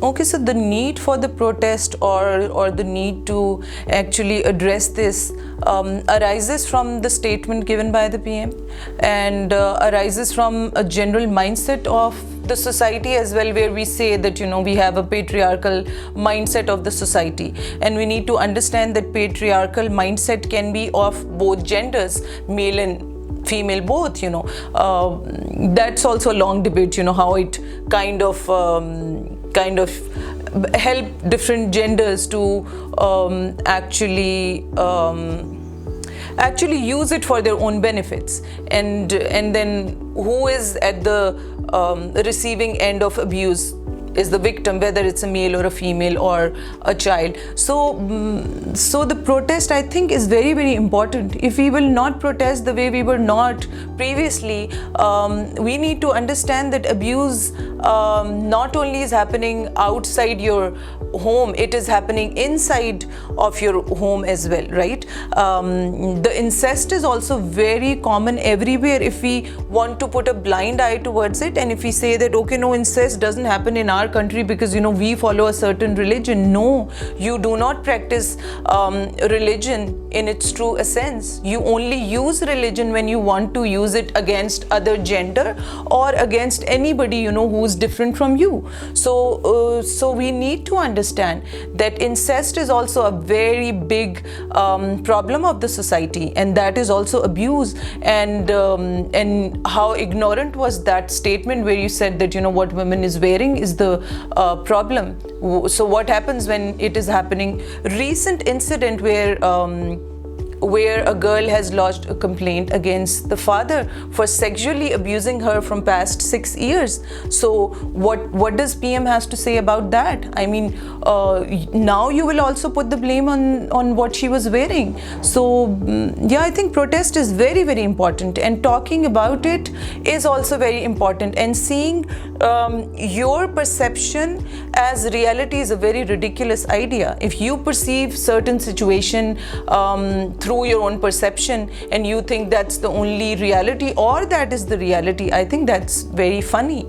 Okay, so the need for the protest or the need to actually address this arises from the statement given by the PM, and arises from a general mindset of the society as well, where we say that we have a patriarchal mindset of the society, and we need to understand that patriarchal mindset can be of both genders, male and female both. That's also a long debate, how it kind of help different genders to actually use it for their own benefits, and then who is at the receiving end of abuse is the victim, whether it's a male or a female or a child. So the protest, I think, is very, very important. If we will not protest the way we were not previously, we need to understand that abuse not only is happening outside your home, it is happening inside of your home as well, right? The incest is also very common everywhere if we want to put a blind eye towards it, and if we say that, okay, no, incest doesn't happen in our country because we follow a certain religion. No, you do not practice religion in its true essence. You only use religion when you want to use it against other gender or against anybody who's different from you. So we need to understand that incest is also a very big problem of the society, and that is also abuse. And how ignorant was that statement where you said that what women is wearing is the problem. So what happens when it is happening? Recent incident where a girl has lodged a complaint against the father for sexually abusing her from past 6 years. So what does PM has to say about that? I mean, now you will also put the blame on what she was wearing. So yeah, I think protest is very, very important, and talking about it is also very important, and seeing your perception as reality is a very ridiculous idea. If you perceive certain situation through your own perception and you think that's the only reality or that is the reality, I think that's very funny.